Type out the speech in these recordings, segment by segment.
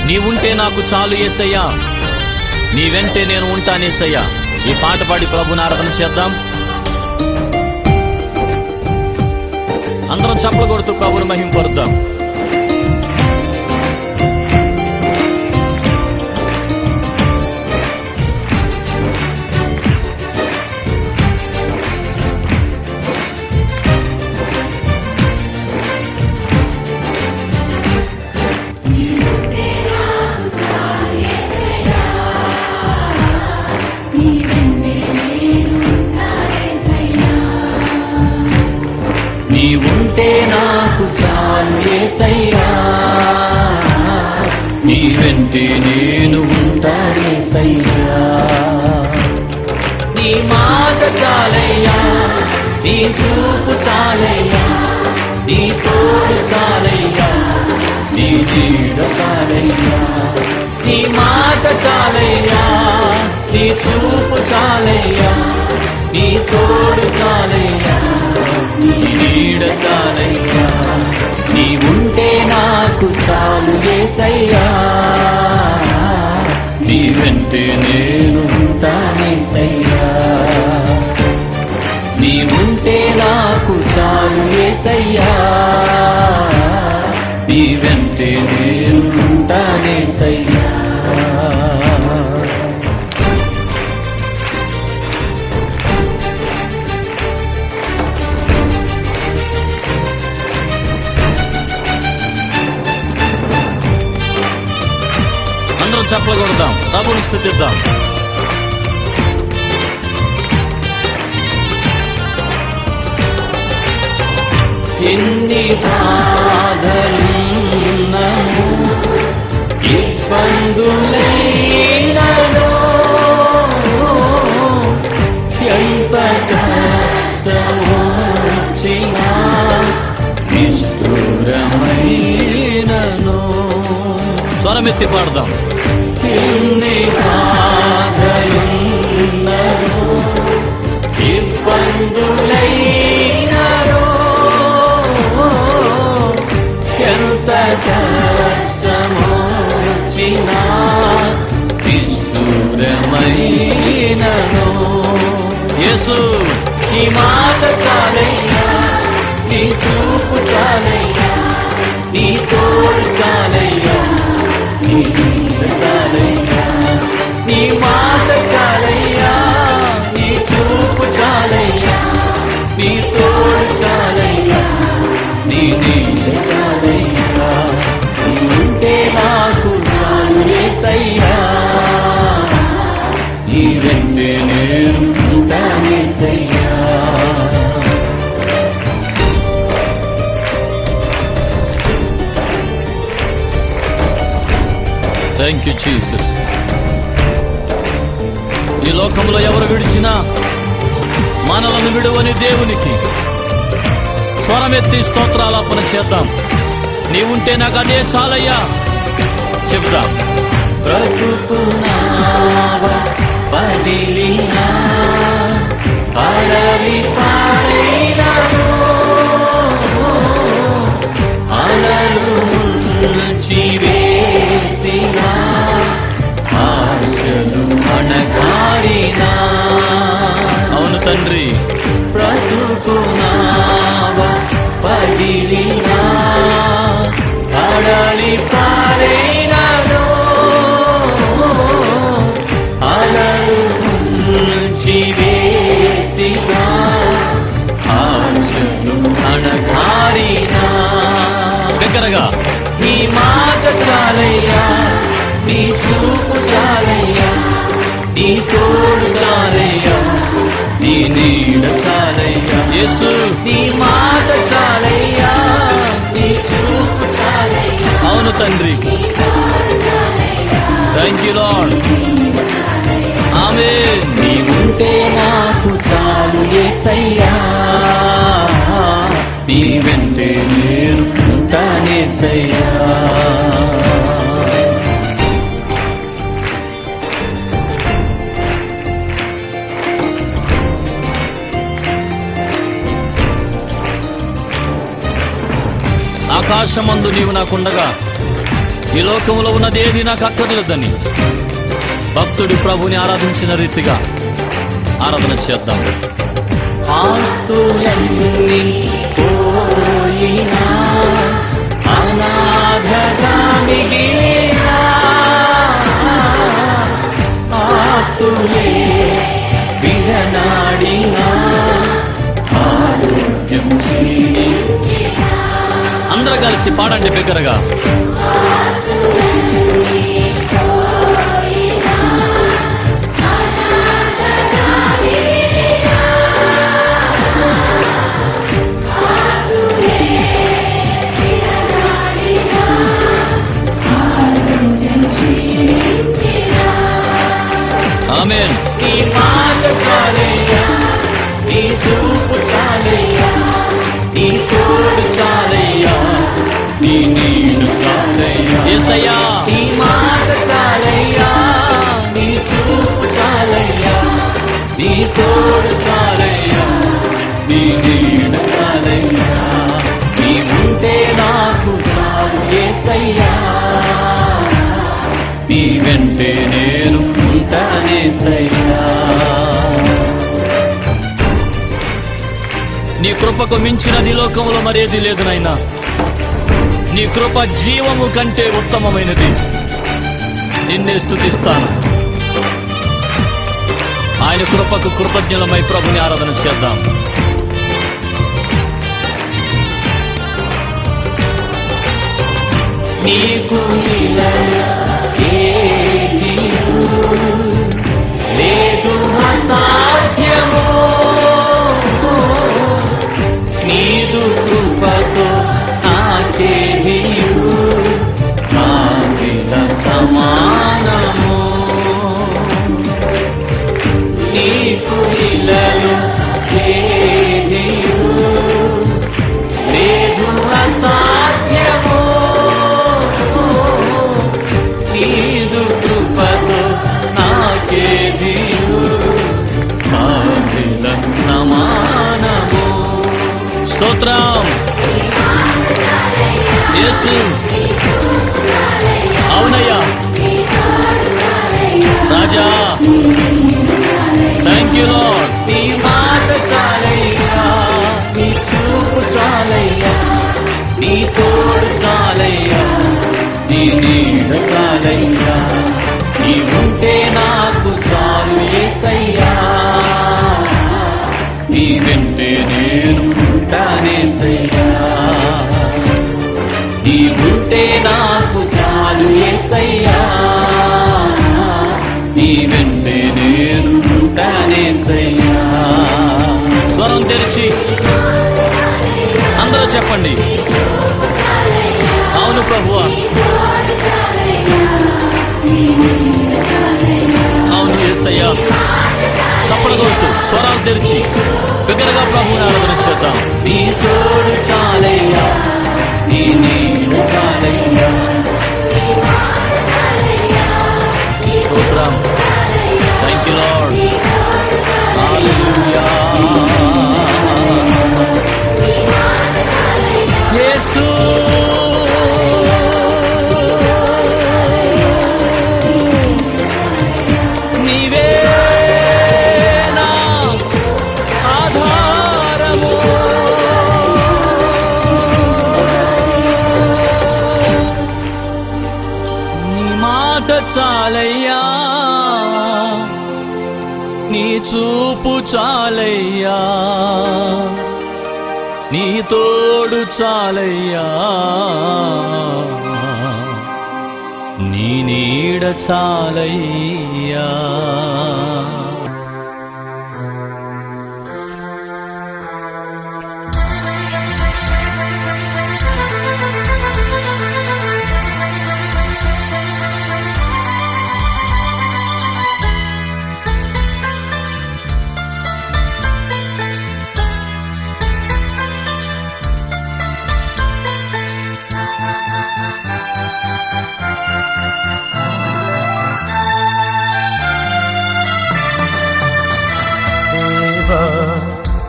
నీవుంటే నాకు చాలు యేసయ్యా, నీ వెంటే నేను ఉంటానేసయ్యా. ఈ పాట పాడి ప్రభుని ఆరాధన చేద్దాం. అందరం చప్పలు కొడుతూ ప్రభుని మహింపరుద్దాం. నీవుంటే నాకు చాలు యేసయ్యా, నీ వెంటే నేను ఉంటా యేసయ్యా. నీ మాట చాలయ్యా, నీ చూపు చాలయ్యా, నీ తోడు చాలయ్యా, నీ నీడ చాలయ్యా. నీ మాట చాలయ్యా, నీ చూపు చాలయ్యా, నీ తోడు చాలయ్యా, నీ నీడ చాలయ్యా. నీవుంటే నాకు చాలు యేసయ్యా, నీ వెంటే నేను ఉంటానేసయ్యా. నీవుంటే నాకు చాలు యేసయ్యా, నీ వెంటే నేను ఉంటానేసయ్యా. చప్పలు కొడదాం, ప్రభుని స్తుతిద్దాం. ఎన్ని బాధలున్నను, ఇబ్బందులైనను, ఎంత కష్టము వచ్చినా నిష్ఠురమైనను. స్వరమెత్తి పాడదాం. ఎన్ని బాధలున్నను, ఇబ్బందులైనను, ఎంత కష్టమొచ్చినా నిష్ఠురమైనను. యేసు నీ మాట చాలయ్యా, నీ చూపు చాలయ్యా, నీ తోడు చాలయ్యా, నీ నీడ చాలయ్యా. నీ మాట చాలయ్యా, నీ చూపు చాలయ్యా, నీ తోడు చాలయ్యా, నీ నీడ చాలయ్యా. నీవుంటే నాకు చాలు యేసయ్యా, నీ వెంటే నేను ఉంటానేసయ్యా. Thank you Jesus. ఈ లోకంలో ఎవరు విడిచినా మనలను విడువని దేవునికి స్వరమెత్తి స్తోత్రాలాపన చేద్దాం. నీవుంటే నాకు అదే చాలయ్యా చెప్దాం. బ్రతుకునావా పదిలినా అడవి పాడైనను, అలలు ముంచివేసినా ఆశలు అణగారినా. అవును తండ్రి. బ్రతుకునావా పదిలినా అడవి పాడైనను, అలలు ముంచివేసినా ఆశలు అణగారినా. దగ్గరగా నీ మాట చాలయ్యా, నీ చూపు చాలయ్యా, నీ తోడు చాలయ్యా, నీ నీడ చాలయ్యా. యేసు నీ మాట చాలయ్యా, నీ చూపు చాలయ్యా. అవును తండ్రి. Thank you Lord. ఆమేన్. నీవుంటే నాకు చాలు యేసయ్యా, నీ వెంటే నేను ఉంటానేసయ్యా. ఆకాశమందు నీవు నాకుండగా ఈ లోకంలో ఉన్నది ఏది నాకు అక్కర్లేదని భక్తుడి ప్రభుని ఆరాధించిన రీతిగా ఆరాధన చేద్దాం. ఆస్తులన్నీ పోయినా అనాథగా మిగిలినా ఆస్తులే విడనాడినా ఆరోగ్యం క్షీణించినా. అందరూ కలిసి పాడండి బిగ్గరగా. ఆమేన్. నీ మాట చాలయ్యా, నీ చూపు చాలయ్యా, నీ తోడు చాలయ్యా, నీ నీడు చాలయ్యా. యేసయ్యా నీ మాట చాలయ్యా, నీ చూపు చాలయ్యా, నీ తోడు చాలయ్యా, నీ నీడు చాలయ్యా. నీ ఉంటే నాకు చాలు యేసయ్యా, నీ వెంటే నేను ఉంటానేసయ్యా. నీ కృపకు మించినది లోకంలో మరేది లేదు నాయనా. నీ కృప జీవము కంటే ఉత్తమమైనది. నిన్నే స్తుతిస్తాను. ఆయన కృపకు కృతజ్ఞులమై ప్రభుని ఆరాధన చేద్దాం. నీకు లేదు అసాధ్యము, నీదు కృపతో నాకేదియు నావిద సమానము. నీకు ఇలలో ఏదియు లేదు అసాధ్యము, నీదు కృపతో నాకేదియు నావిద సమానము. స్తోత్రం యేసు. అవునయ్యా రాజా, థ్యాంక్ యూ లార్డ్. నీ మాట చాలయ్యా, నీ చూపు చాలయ్యా, నీ తోడు చాలయ్యా, నీ నీడ చాలయ్యా. నీ ఉంటే నాకు చాలు యేసయ్యా, నీ వెంటే నేను ఉంటానేసయ్యా. నీ ఉంటే నాకు చాలు యేసయ్యా, నీ వెంటే నేను ఉంటానేసయ్యా. స్వరం తెరిచి అందరూ చెప్పండి. అవును ప్రభువా, అవును యేసయ్యా. చప్పట్లు కొడుతూ స్వరాలు తెరిచి బిగ్గరగా ప్రభువుని ఆరాధన చేద్దాం. నీ తోడు చాలయ్యా, నీ నీడు చాలయ్యా. స్తోత్రం. Thank you Lord. హల్లెలూయా. యేసు నీవే నా ఆధారము. నీ మాట చాలయ్యా, నీ చూపు చాలయ్యా, నీ తోడు చాలయ్యా, నీ నీడ చాలయ్యా.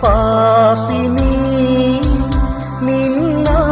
పాపిని నిన్నాశ్రయించాను,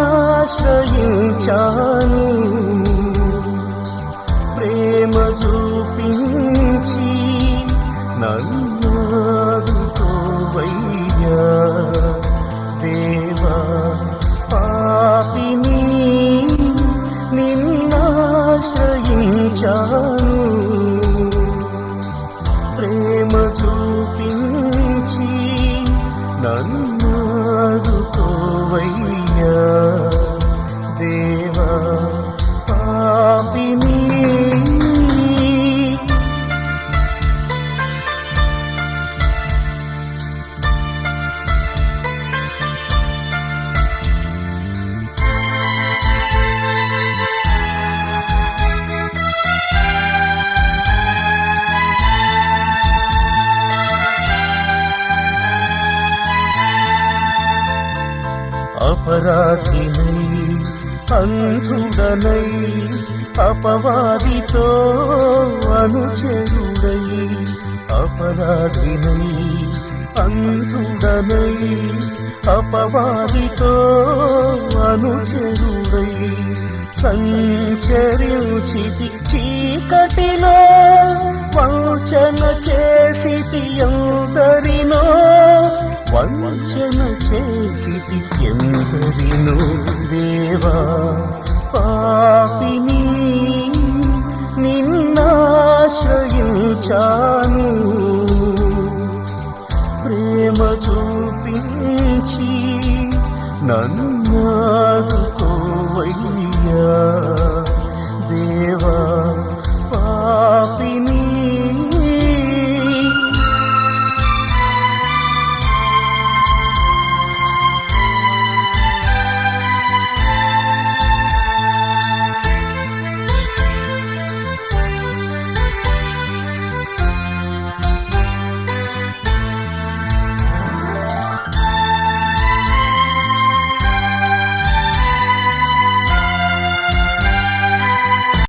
అంధుడనై అపవాదితో అనుచరుడై అపరాధినై అంధుడనై అపవాదితో అనుచరుడై సంచరించితి చీకటిలో వంచన చేసితి ఎందరినో వంచన చేసితి ఎందరినో దేవా